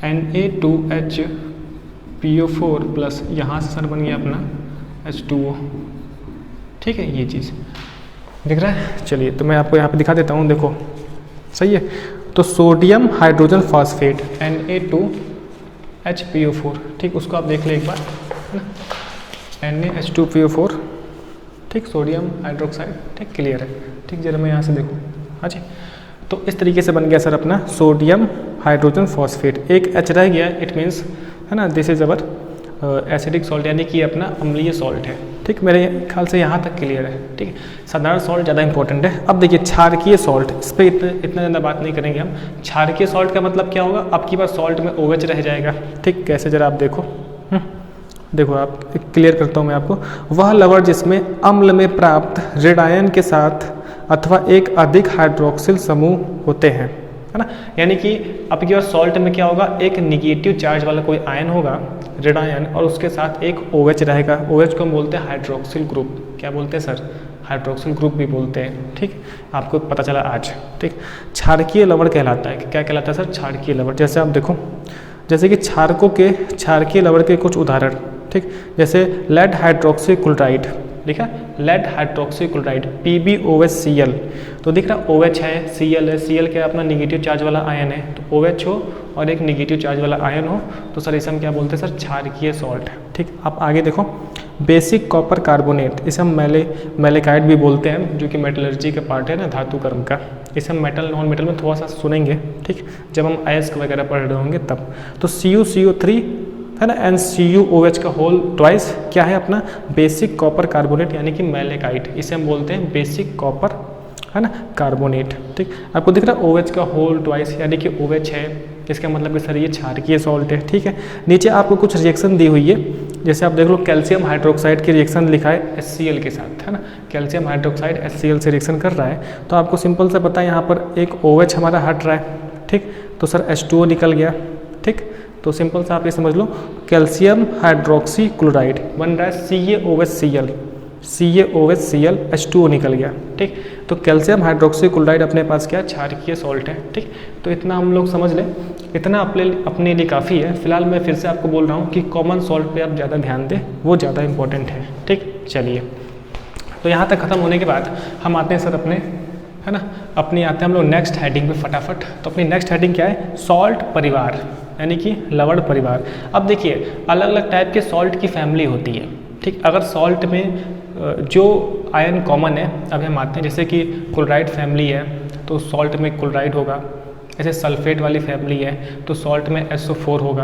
Na2HPO4 प्लस यहाँ से सर बन गया अपना H2O, ठीक है, ये चीज़ दिख रहा है। चलिए तो मैं आपको यहाँ पे दिखा देता हूँ, देखो सही है। तो सोडियम हाइड्रोजन फॉस्फेट Na2HPO4, ठीक, उसको आप देख ले एक बार, है ना, NaH2PO4, ठीक, सोडियम हाइड्रोक्साइड, ठीक, क्लियर है, ठीक। जरा मैं यहाँ से देखूँ, हाँ जी, तो इस तरीके से बन गया सर अपना सोडियम हाइड्रोजन फॉस्फेट, एक H रह गया, इट मीन्स है ना, this is our acidic salt, यानी कि अपना अम्लीय सॉल्ट है, ठीक। मेरे ख्याल से यहाँ तक क्लियर है, ठीक। साधारण सॉल्ट ज़्यादा इंपॉर्टेंट है। अब देखिए क्षारकीय सॉल्ट, इस पर इतना ज़्यादा बात नहीं करेंगे हम। क्षारकीय सॉल्ट का मतलब क्या होगा, आपकी बार सॉल्ट में OH रह जाएगा, ठीक। कैसे, जरा आप देखो, देखो आप, क्लियर करता हूँ मैं आपको। वह लवण जिसमें अम्ल में प्राप्त ऋण आयन के साथ अथवा एक अधिक हाइड्रोक्सिल समूह होते हैं, है ना, यानी कि आपकी बार सॉल्ट में क्या होगा, एक निगेटिव चार्ज वाला कोई आयन होगा, ऋण आयन, और उसके साथ एक OH रहेगा। OH को हम बोलते हैं हाइड्रोक्सिल ग्रुप, क्या बोलते हैं सर, हाइड्रोक्सिल ग्रुप भी बोलते हैं, ठीक। आपको पता चला आज, ठीक। क्षारकीय लवण कहलाता है, क्या कहलाता है सर, क्षारकीय लवण। जैसे आप देखो, जैसे कि क्षारकीय लवण के कुछ उदाहरण, ठीक, जैसे लेड हाइड्रोक्सी क्लोराइड, लिखा लेड हाइड्रोक्सी क्लोराइड PbOHCl, तो दिख रहा OH है, Cl है, Cl क्या अपना निगेटिव चार्ज वाला आयन है, तो OH हो और एक निगेटिव चार्ज वाला आयन हो, तो सर इसे हम क्या बोलते हैं सर, क्षारकीय सॉल्ट, ठीक। आप आगे देखो, बेसिक कॉपर कार्बोनेट, इसे हम मेलेकाइड भी बोलते हैं, जो कि मेटलर्जी का पार्ट है ना, धातु कर्म का। इसे हम मेटल नॉन मेटल में थोड़ा सा सुनेंगे, ठीक, जब हम अयस्क वगैरह पढ़ रहे होंगे तब। तो CuCO3 है ना, NCuOH का होल ट्वाइस क्या है अपना, बेसिक कॉपर कार्बोनेट, यानी कि मेलेकाइट, इसे हम बोलते हैं बेसिक कॉपर, है ना, कार्बोनेट, ठीक। आपको दिख रहा है OH का होल ट्वाइस, यानी कि OH है, इसका मतलब कि सर ये क्षारकीय सॉल्ट है, ठीक है। नीचे आपको कुछ रिएक्शन दी हुई है, जैसे आप देख लो, कैल्शियम हाइड्रोक्साइड की रिएक्शन लिखा है HCl के साथ, है ना, कैल्शियम हाइड्रोक्साइड HCl से रिएक्शन कर रहा है, तो आपको सिंपल से पता है यहाँ पर एक OH हमारा हट रहा है, ठीक, तो सर H2O निकल गया, ठीक। तो सिंपल सा आप ये समझ लो, कैल्शियम हाइड्रोक्सी क्लोराइड बन रहा है CaOHCl H2O निकल गया, ठीक। तो कैल्शियम हाइड्रोक्सी क्लोराइड अपने पास क्या, क्षारकीय सॉल्ट है, ठीक। तो इतना हम लोग समझ लें, इतना अपने लिए काफ़ी है। फिलहाल मैं फिर से आपको बोल रहा हूँ कि कॉमन सॉल्ट पे आप ज़्यादा ध्यान दें, वो ज़्यादा इंपॉर्टेंट है, ठीक। चलिए, तो यहाँ तक ख़त्म होने के बाद हम आते हैं सर अपने, है ना, अपनी आते हैं हम लोग नेक्स्ट हेडिंग पे फटाफट। तो अपनी नेक्स्ट हेडिंग क्या है, सॉल्ट परिवार, यानी कि लवण परिवार। अब देखिए, अलग अलग टाइप के सॉल्ट की फैमिली होती है, ठीक। अगर सॉल्ट में जो आयन कॉमन है, अभी हम आते हैं, जैसे कि क्लोराइड फैमिली है तो सॉल्ट में क्लोराइड होगा, ऐसे सल्फेट वाली फैमिली है तो सॉल्ट में SO4 होगा,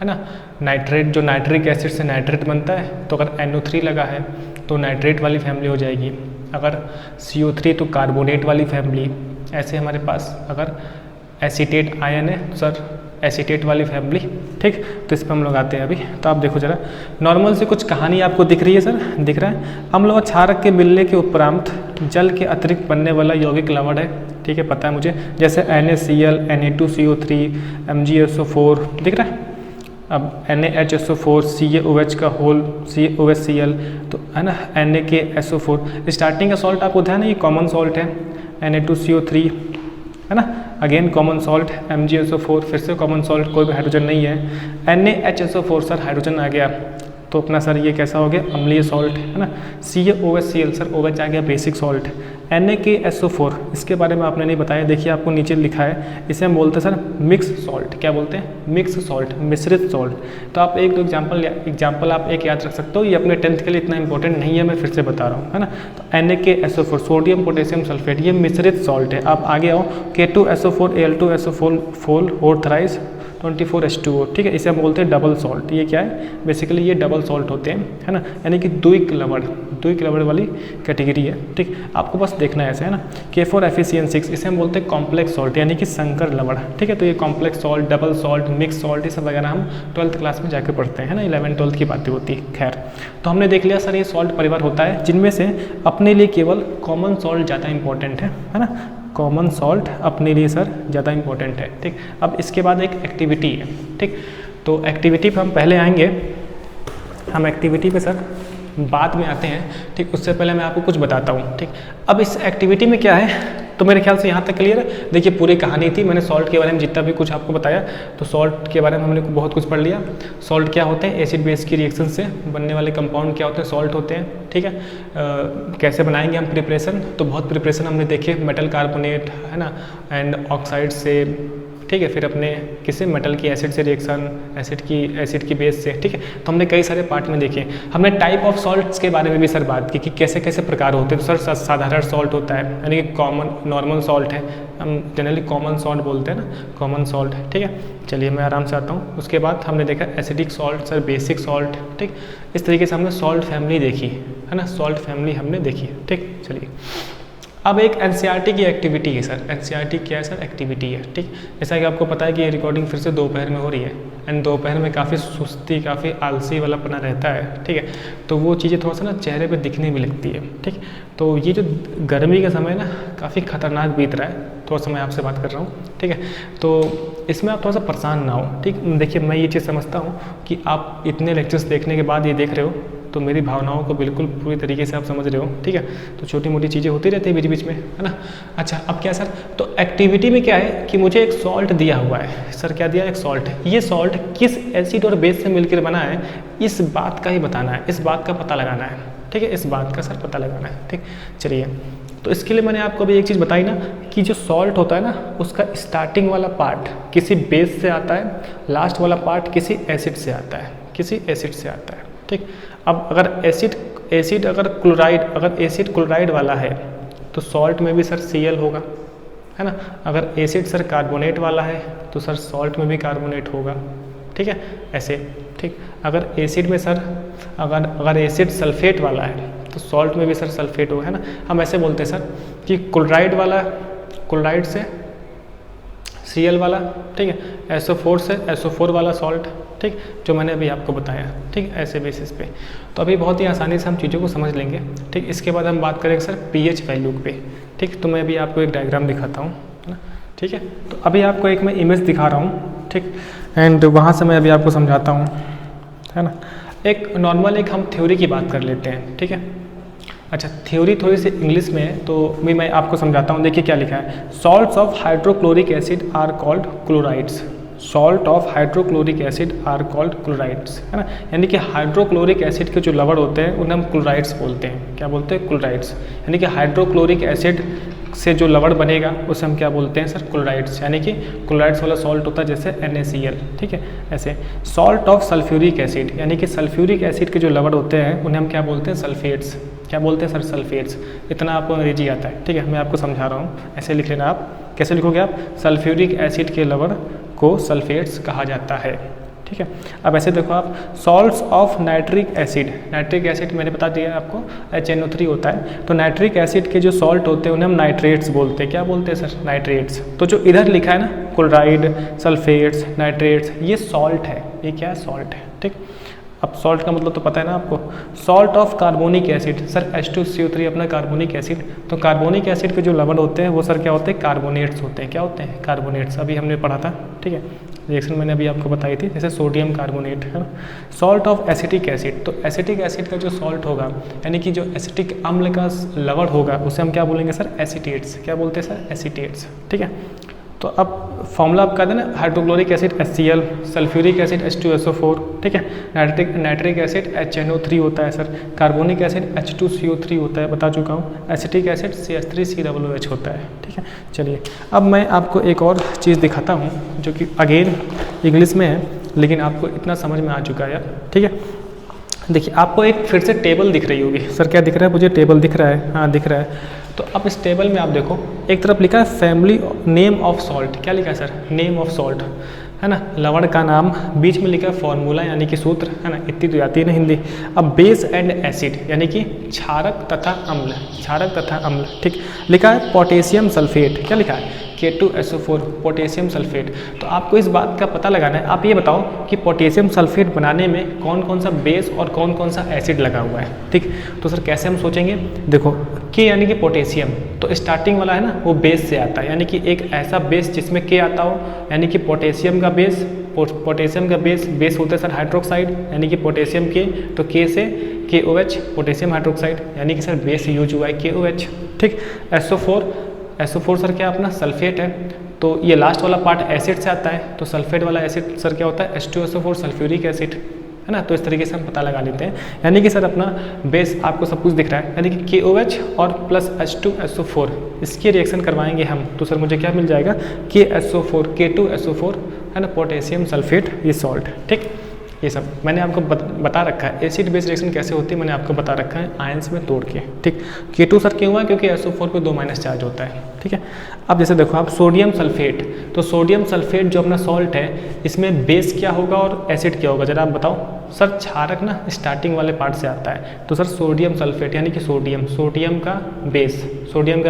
है ना। नाइट्रेट, जो नाइट्रिक एसिड से नाइट्रेट बनता है, तो अगर NO3 लगा है तो नाइट्रेट वाली फैमिली हो जाएगी। अगर CO3 तो कार्बोनेट वाली फैमिली। ऐसे हमारे पास अगर एसीटेट आयन है तो सर एसीटेट वाली फैमिली, ठीक। तो इस पर हम लोग आते हैं अभी। तो आप देखो जरा, नॉर्मल से कुछ कहानी आपको दिख रही है सर, दिख रहा है। अम्ल व क्षारक के मिलने के उपरांत जल के अतिरिक्त बनने वाला यौगिक लवण है, ठीक है, पता है मुझे, जैसे NaCl, Na2CO3, MgSO4, दिख रहा है। अब NaHSO4, CaOH का होल COHCl, तो है ना, NaKSO4। स्टार्टिंग का सॉल्ट आपको ध्यान है, ये कॉमन सॉल्ट है, Na2CO3, है ना। अगेन कॉमन सॉल्ट MgSO4, फिर से कॉमन सॉल्ट, कोई भी हाइड्रोजन नहीं है। NaHSO4 सर हाइड्रोजन आ गया, तो अपना सर ये कैसा हो गया, अम्लीय सॉल्ट, है ना। CaOHCl सर OH आ गया बेसिक सॉल्ट। NaKSO4 इसके बारे में आपने नहीं बताया, देखिए आपको नीचे लिखा है, इसे हम बोलते हैं सर मिक्स सॉल्ट। क्या बोलते हैं, मिक्स सॉल्ट, मिश्रित सॉल्ट। तो आप एक दो एग्जाम्पल आप एक याद रख सकते हो, ये अपने 10th के लिए इतना इंपॉर्टेंट नहीं है, मैं फिर से बता रहा हूँ, है ना। तो NaKSO4 सोडियम पोटेशियम सल्फेट, ये मिश्रित सॉल्ट है। आप आगे आओ, K2SO4 Al2SO4 और थ्राइस 24H2O, ठीक है, इसे हम बोलते हैं डबल सॉल्ट। ये क्या है, बेसिकली ये डबल सॉल्ट होते हैं, है ना, यानी कि द्विक लवण वाली कैटेगरी है, ठीक। आपको बस देखना है ऐसे, है ना। K4FeCN6 इसे हम बोलते हैं कॉम्प्लेक्स सॉल्ट, यानी कि संकर लवण, ठीक है। तो ये complex salt, double salt, mix salt, ये सब वगैरह हम 12th क्लास में जाकर पढ़ते हैं ना, 11th-12th की बातें होती है। खैर, तो हमने देख लिया सर ये सॉल्ट परिवार होता है, जिनमें से अपने लिए केवल कॉमन सॉल्ट ज़्यादा इंपॉर्टेंट है ना। कॉमन सॉल्ट अपने लिए सर ज़्यादा इंपॉर्टेंट है, ठीक। अब इसके बाद एक एक्टिविटी है, ठीक। तो एक्टिविटी पे हम पहले आएंगे, हम एक्टिविटी पे सर बाद में आते हैं, ठीक। उससे पहले मैं आपको कुछ बताता हूँ, ठीक। अब इस एक्टिविटी में क्या है, तो मेरे ख्याल से यहाँ तक क्लियर है। देखिए पूरी कहानी थी, मैंने सॉल्ट के बारे में जितना भी कुछ आपको बताया, तो सॉल्ट के बारे में हमने बहुत कुछ पढ़ लिया। सॉल्ट क्या होते हैं, एसिड बेस की रिएक्शन से बनने वाले कंपाउंड क्या होते हैं, सॉल्ट होते हैं, ठीक है। कैसे बनाएंगे हम प्रिपरेशन, तो बहुत प्रिपरेशन हमने देखे, मेटल कार्बोनेट, है ना, एंड ऑक्साइड से, ठीक है, फिर अपने किसी मेटल की एसिड से रिएक्शन, एसिड की बेस से, ठीक है। तो हमने कई सारे पार्ट में देखे। हमने टाइप ऑफ सॉल्ट्स के बारे में भी सर बात की कि कैसे कैसे प्रकार होते हैं। तो सर साधारण सॉल्ट होता है, यानी कि कॉमन नॉर्मल सॉल्ट है, हम जनरली कॉमन सॉल्ट बोलते हैं ना, कॉमन सॉल्ट, ठीक है। चलिए मैं आराम से आता हूँ। उसके बाद हमने देखा acidic salt, sir basic salt, ठीक। इस तरीके से हमने सॉल्ट फैमिली देखी, है ना, सॉल्ट फैमिली हमने देखी, ठीक। चलिए अब एक NCERT की एक्टिविटी है सर। NCERT क्या है सर, एक्टिविटी है, ठीक। जैसा कि आपको पता है कि ये रिकॉर्डिंग फिर से दोपहर में हो रही है, एंड दोपहर में काफ़ी सुस्ती, काफ़ी आलसी वाला पना रहता है, ठीक है। तो वो चीज़ें थोड़ा सा ना चेहरे पे दिखने भी लगती है, ठीक। तो ये जो गर्मी का समय ना काफ़ी खतरनाक बीत रहा है, थोड़ा सा मैं आपसे बात कर रहा हूँ, ठीक है। तो इसमें आप थोड़ा सा परेशान ना हो, ठीक। देखिए मैं ये चीज़ समझता हूँ कि आप इतने लेक्चर्स देखने के बाद ये देख रहे हो, तो मेरी भावनाओं को बिल्कुल पूरी तरीके से आप समझ रहे हो, ठीक है। तो छोटी मोटी चीज़ें होती रहती है बीच बीच में, है ना। अच्छा अब क्या सर, तो एक्टिविटी में क्या है कि मुझे एक सॉल्ट दिया हुआ है सर, क्या दिया, एक सॉल्ट। ये सॉल्ट किस एसिड और बेस से मिलकर बना है, इस बात का ही बताना है, इस बात का पता लगाना है, ठीक है, इस बात का सर पता लगाना है, ठीक। चलिए तो इसके लिए मैंने आपको अभी एक चीज़ बताई ना कि जो सॉल्ट होता है ना, उसका स्टार्टिंग वाला पार्ट किसी बेस से आता है, लास्ट वाला पार्ट किसी एसिड से आता है, किसी एसिड से आता है, ठीक। अब अगर एसिड अगर एसिड क्लोराइड वाला है तो सॉल्ट में भी सर Cl होगा, है ना। अगर एसिड सर कार्बोनेट वाला है तो सर सॉल्ट में भी कार्बोनेट होगा, ठीक है, ऐसे, ठीक। अगर एसिड में सर अगर एसिड सल्फेट वाला है तो सॉल्ट में भी सर सल्फेट होगा, है ना। हम ऐसे बोलते हैं सर कि क्लोराइड से Cl वाला, ठीक है, SO4 से SO4 वाला सॉल्ट, ठीक, जो मैंने अभी आपको बताया, ठीक, ऐसे बेसिस पे। तो अभी बहुत ही आसानी से हम चीज़ों को समझ लेंगे, ठीक। इसके बाद हम बात करेंगे सर pH वैल्यू पे, ठीक। तो मैं अभी आपको एक डायग्राम दिखाता हूँ, है ना, ठीक है। तो अभी आपको एक मैं इमेज दिखा रहा हूँ, ठीक, एंड वहाँ से मैं अभी आपको समझाता हूँ, है ना। एक नॉर्मल एक हम थ्योरी की बात कर लेते हैं, ठीक है। अच्छा थ्योरी थोड़ी सी इंग्लिश में है तो भी मैं आपको समझाता हूँ। देखिए क्या लिखा है, salts of hydrochloric acid are called chlorides, salt of hydrochloric acid are called chlorides, है ना। यानी कि हाइड्रोक्लोरिक एसिड के जो लवण होते हैं उन्हें हम क्लोराइड्स बोलते हैं। क्या बोलते हैं, क्लोराइड्स। यानी कि हाइड्रोक्लोरिक एसिड से जो लवण बनेगा उसे हम क्या बोलते हैं सर, क्लोराइड्स। यानी कि क्लोराइड्स वाला सॉल्ट होता है जैसे NaCl, ठीक है, ऐसे। सॉल्ट ऑफ सल्फ्यूरिक एसिड, यानी कि सल्फ्यूरिक एसिड के जो लवण होते हैं उन्हें हम क्या बोलते हैं, सल्फेट्स। क्या बोलते हैं सर, सल्फेट्स। इतना आपको अंग्रेजी आता है, ठीक है, मैं आपको समझा रहा हूँ, ऐसे लिख लेना आप। कैसे लिखोगे आप, सल्फ्यूरिक एसिड के लवण को सल्फेट्स कहा जाता है, ठीक है। अब ऐसे देखो आप, सॉल्ट्स ऑफ नाइट्रिक एसिड मैंने बता दिया आपको HNO3 होता है। तो नाइट्रिक एसिड के जो सॉल्ट होते हैं उन्हें हम नाइट्रेट्स बोलते हैं। क्या बोलते हैं सर, नाइट्रेट्स। तो जो इधर लिखा है ना, क्लोराइड, सल्फेट्स, नाइट्रेट्स, ये सॉल्ट है, ये क्या है, सॉल्ट है, ठीक। अब सॉल्ट का मतलब तो पता है ना आपको। Salt of carbonic acid, sir H2CO3 अपना कार्बोनिक एसिड। तो कार्बोनिक एसिड के जो लवण होते हैं वो सर क्या होते हैं, कार्बोनेट्स होते हैं। क्या होते हैं, कार्बोनेट्स। अभी हमने पढ़ा था, ठीक है। रिएक्शन मैंने अभी आपको बताई थी, जैसे सोडियम कार्बोनेट है ना। सॉल्ट ऑफ एसिटिक एसिड, तो एसिटिक एसिड का जो सॉल्ट होगा यानी कि जो एसिटिक अम्ल का लवण होगा उसे हम क्या बोलेंगे सर, एसीटेट्स। क्या बोलते हैं सर, एसीटेट्स। ठीक है, तो अब फॉर्मूला आप कर देना, hydrochloric acid HCl, sulphuric acid H2SO4, ठीक है, नाइट्रिक एसिड HNO3 होता है सर, कार्बोनिक एसिड H2CO3 होता है, बता चुका हूँ, एसिटिक एसिड CH3COOH होता है। ठीक है, चलिए अब मैं आपको एक और चीज़ दिखाता हूँ जो कि अगेन इंग्लिश में है, लेकिन आपको इतना समझ में आ चुका है यार। ठीक है, देखिए आपको एक फिर से टेबल दिख रही होगी। सर क्या दिख रहा है, मुझे टेबल दिख रहा है, हाँ दिख रहा है। तो अब इस टेबल में आप देखो, एक तरफ लिखा है फैमिली नेम ऑफ सॉल्ट। क्या लिखा है सर, नेम ऑफ सॉल्ट, है ना, लवण का नाम, बीच में लिखा है फॉर्मूला यानी कि सूत्र, है ना, इतनी तो आती है ना हिंदी। अब बेस एंड एसिड यानी कि क्षारक तथा अम्ल, क्षारक तथा अम्ल, ठीक, लिखा है पोटेशियम सल्फेट। क्या लिखा है, K2SO4, पोटेशियम सल्फेट। तो आपको इस बात का पता लगाना है, आप ये बताओ कि पोटेशियम सल्फेट बनाने में कौन कौन सा बेस और कौन कौन सा एसिड लगा हुआ है। ठीक, तो सर कैसे हम सोचेंगे, देखो K यानी कि पोटेशियम, तो स्टार्टिंग वाला है ना वो बेस से आता है, यानी कि एक ऐसा बेस जिसमें K आता हो, यानी कि पोटेशियम का बेस, पोटेशियम का बेस होता है सर हाइड्रोक्साइड, यानी कि पोटेशियम K, तो K से KOH, पोटेशियम हाइड्रोक्साइड, यानी कि सर बेस यूज हुआ है KOH। ठीक, SO4 सर क्या अपना सल्फेट है, तो ये लास्ट वाला पार्ट एसिड से आता है, तो सल्फेट वाला एसिड सर क्या होता है, H2SO4 सल्फ्यूरिक एसिड, है ना। तो इस तरीके से हम पता लगा लेते हैं, यानी कि सर अपना बेस आपको सब कुछ दिख रहा है, यानी कि KOH और प्लस H2SO4 इसकी रिएक्शन करवाएंगे हम, तो सर मुझे क्या मिल जाएगा, KSO4, K2SO4, है ना, पोटेशियम सल्फेट, ये सॉल्ट। ठीक, ये सब मैंने आपको बता रखा है, एसिड बेस रिएक्शन कैसे होती है मैंने आपको बता रखा है आयंस में तोड़ के। ठीक, K2 सर क्यों हुआ, क्योंकि SO4 पे 2 माइनस चार्ज होता है। ठीक है, अब जैसे देखो आप सोडियम सल्फेट, तो सोडियम सल्फेट जो अपना सॉल्ट है इसमें बेस क्या होगा और एसिड क्या होगा, जरा आप बताओ। सर क्षारक ना स्टार्टिंग वाले पार्ट से आता है, तो सर सोडियम सल्फेट यानी कि सोडियम का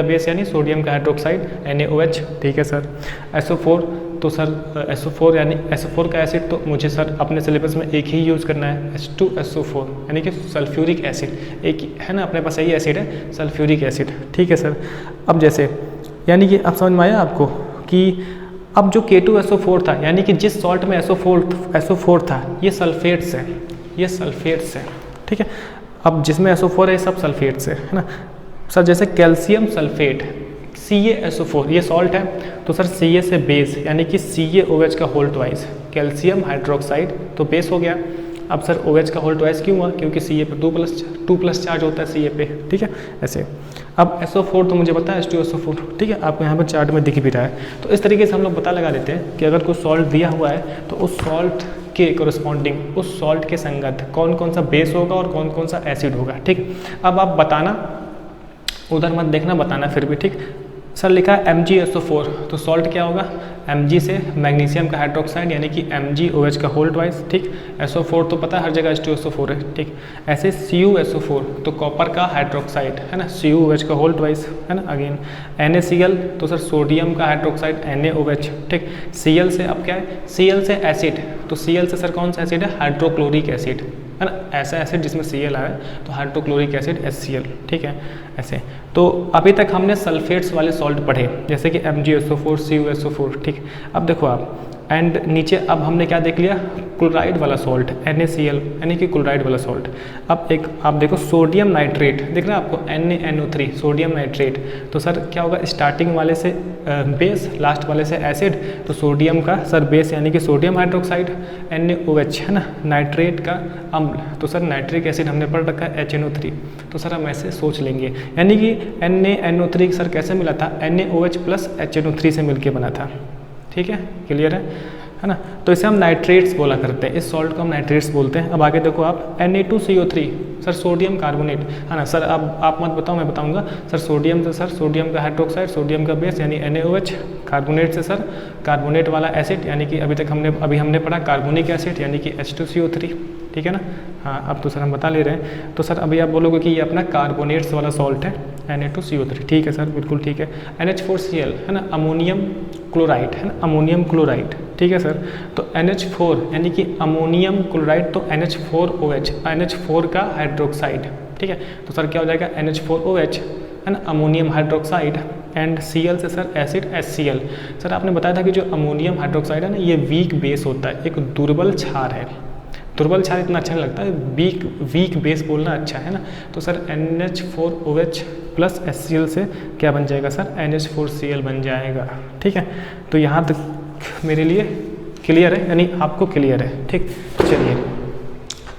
बेस यानी सोडियम का हाइड्रोक्साइड NaOH। ठीक है सर, SO4, तो सर SO4 यानी SO4 का एसिड, तो मुझे सर अपने सिलेबस में एक ही यूज़ करना है, H2SO4 यानी कि सल्फ्यूरिक एसिड, एक है ना, अपने पास यही एसिड है सल्फ्यूरिक एसिड। ठीक है सर, अब जैसे यानी कि अब समझ में आया आपको कि अब जो K2SO4 था, यानी कि जिस सॉल्ट में SO4 था, ये सल्फेट्स है, ये सल्फेट्स है। ठीक है, अब जिसमें SO4 है सब सल्फेट्स है ना सर। जैसे कैल्शियम सल्फेट CaSO4 ये सॉल्ट है, तो सर Ca से बेस यानी कि CaOH का होल ट्वाइस, कैल्शियम हाइड्रोक्साइड तो बेस हो गया। अब सर OH का होल ट्वाइस क्यों हुआ, क्योंकि Ca पे 2 प्लस चार्ज होता है Ca पे। ठीक है, ऐसे। अब SO4 तो मुझे पता है H2SO4, ठीक है, आपको यहाँ पर चार्ट में दिख भी रहा है। तो इस तरीके से हम लोग पता लगा देते हैं कि अगर कोई सॉल्ट दिया हुआ है तो उस सॉल्ट के कोरस्पॉन्डिंग, उस सॉल्ट के संगत कौन कौन सा बेस होगा और कौन कौन सा एसिड होगा। ठीक, अब आप बताना, उधर मत देखना, बताना फिर भी। ठीक, सर लिखा है MgSO4, तो सॉल्ट क्या होगा, Mg से मैग्नीशियम का हाइड्रोक्साइड यानी कि MgOH का होल ट्वाइस। ठीक, SO4 तो पता है हर जगह H2SO4 है। ठीक, ऐसे CuSO4 तो कॉपर का हाइड्रोक्साइड है ना, CuOH का होल ट्वाइस, है ना। अगेन NaCl तो सर सोडियम का हाइड्रोक्साइड NaOH। ठीक, Cl से अब क्या है, Cl से एसिड, तो Cl से सर कौन सा एसिड है, हाइड्रोक्लोरिक एसिड, है ना, ऐसा एसिड जिसमें Cl आया है तो हाइड्रोक्लोरिक एसिड HCl। ठीक है, ऐसे। तो अभी तक हमने सल्फेट्स वाले सॉल्ट पढ़े, जैसे कि MgSO4, CuSO4। ठीक, अब देखो आप, एंड नीचे अब हमने क्या देख लिया, क्लोराइड वाला सॉल्ट NaCl यानी कि क्लोराइड वाला सॉल्ट। अब एक आप देखो सोडियम नाइट्रेट, दिख रहा है आपको NaNO3, सोडियम नाइट्रेट, तो सर क्या होगा, स्टार्टिंग वाले से बेस, लास्ट वाले से एसिड, तो सोडियम का सर बेस यानी कि सोडियम हाइड्रोक्साइड NaOH, है ना, नाइट्रेट का अम्ल, तो सर नाइट्रिक एसिड हमने पढ़ रखा है HNO3, तो सर हम ऐसे सोच लेंगे, यानी कि NaNO3 सर कैसे मिला था, NaOH प्लस HNO3 से मिलके बना था। ठीक है, क्लियर है ना। तो इसे हम नाइट्रेट्स बोला करते हैं, इस सॉल्ट को हम नाइट्रेट्स बोलते हैं। अब आगे देखो आप, Na2CO3 सर सोडियम कार्बोनेट, है ना सर। अब आप मत बताओ, मैं बताऊंगा सर। सोडियम से सर सोडियम का हाइड्रोक्साइड, सोडियम का बेस यानी NaOH, कार्बोनेट से सर कार्बोनेट वाला एसिड यानी कि अभी हमने पढ़ा कार्बोनिक एसिड यानी कि H2CO3। ठीक है ना, हाँ अब तो सर हम बता ले रहे हैं। तो सर अभी आप बोलोगे कि ये अपना कार्बोनेट्स वाला सॉल्ट है Na2CO3। ठीक है सर, बिल्कुल ठीक है। NH4Cl है ना, अमोनियम क्लोराइड, है ना, अमोनियम क्लोराइड। ठीक है सर, तो NH4 यानी कि अमोनियम क्लोराइड, तो NH4OH, NH4 का हाइड्रोक्साइड। ठीक है, तो सर क्या हो जाएगा, NH4OH, है ना, अमोनियम हाइड्रोक्साइड एंड Cl से सर एसिड HCl। सर आपने बताया था कि जो अमोनियम हाइड्रोक्साइड है ना, ये वीक बेस होता है, एक दुर्बल क्षार है। दुर्बल क्षार इतना अच्छा नहीं लगता है, वीक बेस बोलना अच्छा है ना। तो सर NH4OH प्लस HCl से क्या बन जाएगा सर, NH4Cl बन जाएगा। ठीक है, तो यहाँ तक मेरे लिए क्लियर है, यानी आपको क्लियर है। ठीक, चलिए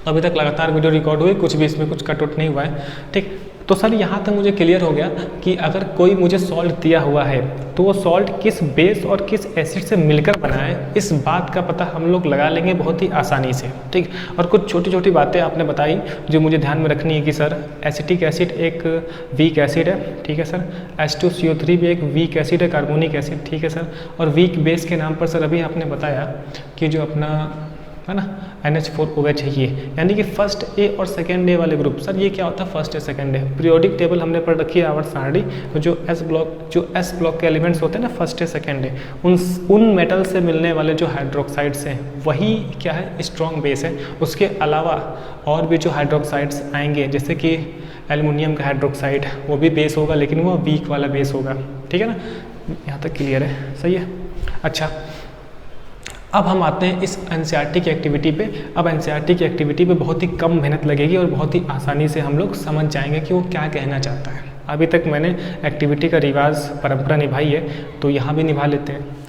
अभी तक लगातार वीडियो रिकॉर्ड हुई, कुछ भी इसमें कुछ कट उट नहीं हुआ है। ठीक, तो सर यहाँ तक मुझे क्लियर हो गया कि अगर कोई मुझे सॉल्ट दिया हुआ है तो वो सॉल्ट किस बेस और किस एसिड से मिलकर बना है, इस बात का पता हम लोग लगा लेंगे बहुत ही आसानी से। ठीक, और कुछ छोटी छोटी बातें आपने बताई जो मुझे ध्यान में रखनी है कि सर एसिटिक एसिड एक वीक एसिड है। ठीक है सर, H2CO3 भी एक वीक एसिड है, कार्बोनिक एसिड। ठीक है सर, और वीक बेस के नाम पर सर अभी आपने बताया कि जो अपना है ना NH4OH है ये, यानी कि फर्स्ट ए और सेकेंड ए वाले ग्रुप। सर ये क्या होता है first A second A? Periodic table हमने पढ़ रखी है आवर्त सारणी, तो जो एस ब्लॉक के एलिमेंट्स होते हैं ना फर्स्ट ए सेकेंड ए, उन मेटल से मिलने वाले जो हाइड्रोक्साइड्स हैं वही क्या है स्ट्रॉन्ग बेस है। उसके अलावा और भी जो हाइड्रोक्साइड्स आएंगे जैसे कि एल्युमिनियम का हाइड्रोक्साइड, वो भी बेस होगा लेकिन वो वीक वाला बेस होगा। ठीक है ना, यहाँ तक क्लियर है, सही है। अच्छा, अब हम आते हैं इस एनसीईआरटी की एक्टिविटी पे। अब एनसीईआरटी की एक्टिविटी पे बहुत ही कम मेहनत लगेगी और बहुत ही आसानी से हम लोग समझ जाएंगे कि वो क्या कहना चाहता है। अभी तक मैंने एक्टिविटी का रिवाज परंपरा निभाई है, तो यहाँ भी निभा लेते हैं।